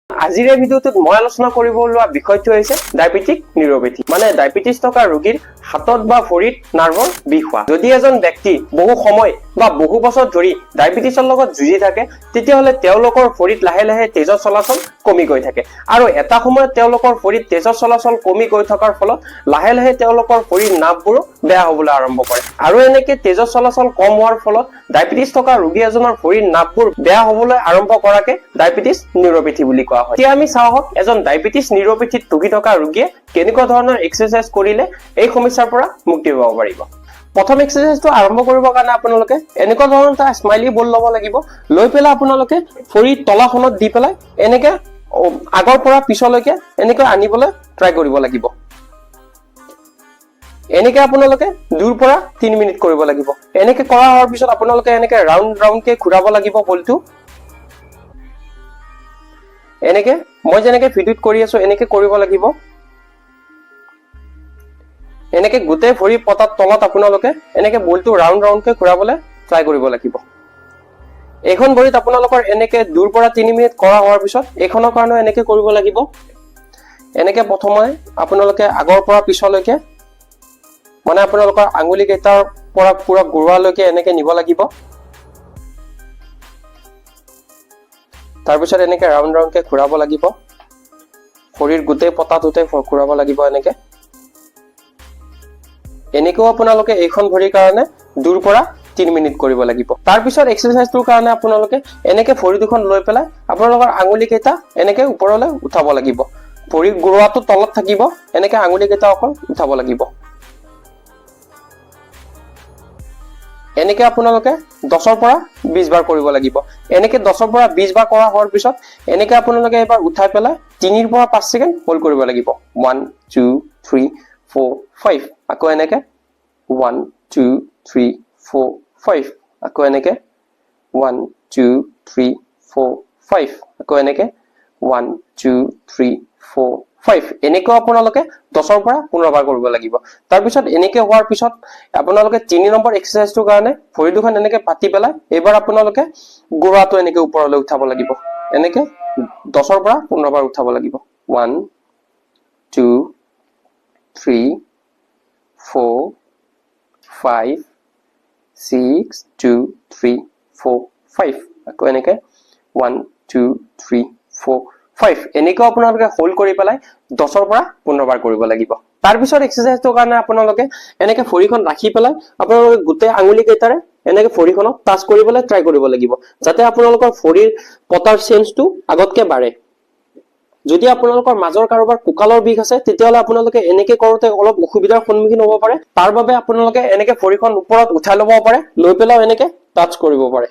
আজিৰ এই ভিডিঅ'টোত মই আলোচনা কৰিব লোৱা বিষয়টো হৈছে ডায়াবেটিক নিউৰোপেথি মানে ডায়াবেটিস থকা ৰোগীৰ হাতত বা ভৰিত নাৰ্ভৰ বিষ হোৱা। যদি এজন ব্যক্তি বহু সময় বা বহু বছৰ ধৰি ডায়াবেটিসৰ লগত যুঁজি থাকে তেতিয়াহ'লে তেওঁলোকৰ ভৰিত লাহে লাহে তেজৰ চলাচল কমি গৈ থাকে আৰু এটা সময়ত তেওঁলোকৰ ভৰিত তেজৰ চলাচল কমি গৈ থকাৰ ফলত লাহে লাহে তেওঁলোকৰ ভৰিৰ নাৰ্ভবোৰ বেয়া হ'বলৈ আৰম্ভ কৰে আৰু এনেকৈ তেজৰ চলাচল কম হোৱাৰ ফলত ডায়াবেটিস থকা ৰোগী এজনৰ ভৰিৰ নাৰ্ভবোৰ বেয়া হ'বলৈ আৰম্ভ কৰাকে ডায়াবেটিস নিউৰোপেথি বুলি কোৱা হয়। এতিয়া আমি চাওঁ এজন ডায়াবেটিস নিউৰোপেথিত ভুগি থকা ৰোগীয়ে কেনেকুৱা ধৰণৰ এক্সাৰসাইজ কৰিলে এই সমস্যাৰ পৰা মুক্তি পাব পাৰিব। প্ৰথম এক্সাৰসাইজটো আৰম্ভ কৰিবৰ কাৰণে আপোনালোকে এনেকুৱা ধৰণৰ এটা স্মাইলি বল ল'ব লাগিব। লৈ পেলাই আপোনালোকে ভৰিৰ তলাখনত দি পেলাই এনেকৈ আগৰ পৰা পিছলৈকে এনেকৈ আনিবলৈ ট্ৰাই কৰিব লাগিব। এনেকৈ আপোনালোকে 2 পৰা 3 মিনিট কৰিব লাগিব। এনেকৈ কৰা হোৱাৰ পিছত আপোনালোকে এনেকৈ ৰাউণ্ডকে ঘূৰাব লাগিব বলটো। এনেকে মই যেনেকে ভিডিঅ'ত কৰি আছো এনেকে কৰিব লাগিব। এনেকে গোটেই ভৰি পতাৰ তলত আপোনালোকে এনেকে বলটো ৰাউণ্ডকে ঘূৰাবলৈ ট্ৰাই কৰিব লাগিব। এখন ভৰিত আপোনালোকৰ এনেকে 2 পৰা 3 মিনিট কৰা হোৱাৰ পিছত এখনৰ কাৰণে এনেকে কৰিব লাগিব। এনেকে প্ৰথমে আপোনালোকে আগৰ পৰা পিছলৈকে মানে আপোনালোকৰ আঙুলি কেইটাৰ পৰা পুৰা ঘূৰোৱালৈকে এনেকে নিব লাগিব। তাৰপিছত এনেকে ৰাউণ্ডকে ঘূৰাব লাগিব। ভৰিৰ গোটেই পতাটোতে ঘূৰাব লাগিব এনেকে। এনেকেও আপোনালোকে এইখন ভৰিৰ কাৰণে 2 পৰা 3 মিনিট কৰিব লাগিব। তাৰপিছত এক্সাৰসাইজটোৰ কাৰণে আপোনালোকে এনেকে ভৰি দুখন লৈ পেলাই আপোনালোকৰ আঙুলি কেইটা এনেকে ওপৰলৈ উঠাব লাগিব। ভৰি ঘূৰোৱাটো তলত থাকিব, এনেকে আঙুলি কেইটা অকল উঠাব লাগিব। এনেকে আপোনালোকে 10 পৰা 20 বাৰ কৰিব লাগিব। এনেকে 10 পৰা 20 বাৰ কৰা হোৱাৰ পিছত এনেকে আপোনালোকে এবাৰ উঠাই পেলাই 3 পৰা 5 সেকেন্ড হোল্ড কৰিব লাগিব। 1 2 3 4 5 আকৌ এনেকে 1 2 3 4 5 আকৌ এনেকে 1 2 3 4 5 আকৌ এনেকে 1 2 3 4 5 এনেকৈ আপোনালোকে 10 পৰা 15 বাৰ কৰিব লাগিব। তাৰপিছত এনেকৈ হোৱাৰ পিছত আপোনালোকে 3 নম্বৰ এক্সাৰসাইজটোৰ কাৰণে ভৰি দুখন এনেকৈ পাতি পেলাই এবাৰ আপোনালোকে গোৰাটো এনেকৈ ওপৰলৈ উঠাব লাগিব। এনেকৈ 10 পৰা 15 বাৰ উঠাব লাগিব। 1 2 3 4 5 6 2 3 4 5 আকৌ এনেকৈ 1 2 3 4 5 এনেকৈ আপোনালোকে হোল্ড কৰি পেলাই 10 পৰা 15 বাৰ কৰিব লাগিব। তাৰপিছত এক্সাৰসাইজটোৰ কাৰণে আপোনালোকে এনেকৈ ভৰিখন ৰাখি পেলাই আপোনালোকে গোটেই আঙুলি কেইটাৰে এনেকৈ ভৰিখনক টাচ কৰিবলৈ ট্ৰাই কৰিব লাগিব যাতে আপোনালোকৰ ভৰিৰ পতাৰ চেঞ্জটো আগতকে বাঢ়ে। যদি আপোনালোকৰ মাজৰ কাৰোবাৰ কুকালৰ বিষ আছে তেতিয়াহ'লে আপোনালোকে এনেকৈ কৰোঁতে অলপ অসুবিধাৰ সন্মুখীন হ'ব পাৰে। তাৰ বাবে আপোনালোকে এনেকৈ ভৰিখন ওপৰত উঠাই ল'ব পাৰে, লৈ পেলাই এনেকৈ টাচ কৰিব পাৰে।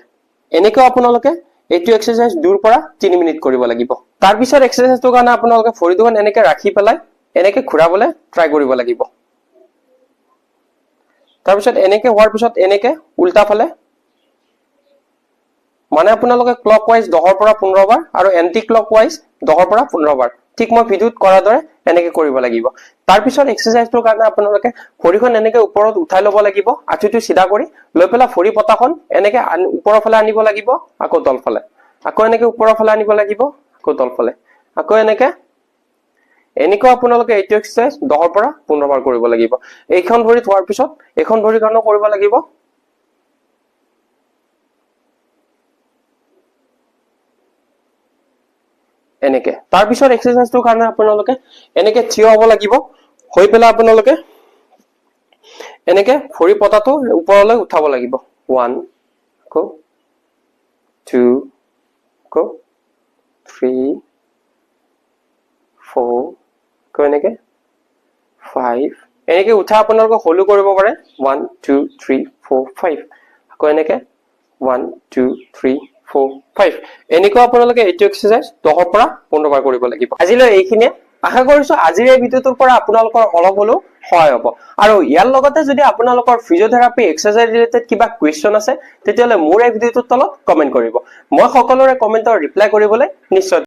এনেকৈ আপোনালোকে এইটো এক্সাৰসাইজ 2 পৰা 3 মিনিট কৰিব লাগিব। তাৰপিছত এক্সাৰসাইজটোৰ কাৰণে আপোনালোকে ভৰি দুখন এনেকৈ ৰাখি পেলাই এনেকৈ ঘূৰাবলৈ ট্ৰাই কৰিব লাগিব। তাৰপিছত এনেকৈ হোৱাৰ পিছত এনেকৈ উল্টা ফালে মানে আপোনালোকে ক্লকৱাইজ 10 পৰা 15 বাৰ আৰু এন্টি ক্লকৱাইজ 10 পৰা 15 বাৰ ঠিক মই ভিডিঅ'ত কৰাৰ দৰে এনেকৈ কৰিব লাগিব। তাৰপিছত এক্সাৰসাইজটোৰ কাৰণে আপোনালোকে ভৰিখন এনেকৈ ওপৰত উঠাই ল'ব লাগিব, আঁঠুটো চিধা কৰি লৈ পেলাই ভৰি পতাখন এনেকৈ ওপৰৰ ফালে আনিব লাগিব, আকৌ তলফালে আকৌ এনেকৈ ওপৰৰ ফালে আনিব লাগিব, আকৌ তলফালে আকৌ এনেকৈ আপোনালোকে এইটো এক্সাৰসাইজ 10 পৰা 15 বাৰ কৰিব লাগিব। এইখন ভৰিত হোৱাৰ পিছত এইখন ভৰিৰ কাৰণেও কৰিব লাগিব। এনেকে তাৰপিছত এক্সাৰসাইজটোৰ কাৰণে আপোনালোকে এনেকে থিয় হ'ব লাগিব। হৈ পেলাই আপোনালোকে এনেকে ভৰি পতাটো ওপৰলৈ উঠাব লাগিব। 1 আকৌ 2 আকৌ 3 4 আকৌ এনেকে 5 এনেকে উঠা আপোনালোকে হলো কৰিব পাৰে। 1 2 3 4 5 আকৌ এনেকে 1 2 3 4 5 এনেকৈ আপোনালোকে এইটো এক্সাৰসাইজ 10 পৰা 15 বাৰ কৰিব লাগিব। আজিলৈ এইখিনিয়ে। আশা কৰিছো আজিৰ এই ভিডিঅ'টোৰ পৰা আপোনালোকৰ অলপ হলেও সহায় হ'ব। আৰু ইয়াৰ লগতে যদি আপোনালোকৰ ফিজিঅথেৰাপি এক্সাৰসাইজ ৰিলেটেড কিবা কুৱেশ্যন আছে তেতিয়াহ'লে মোৰ এই ভিডিঅ'টোৰ তলত কমেন্ট কৰিব। মই সকলোৰে কমেন্টৰ ৰিপ্লাই কৰিবলৈ নিশ্চয়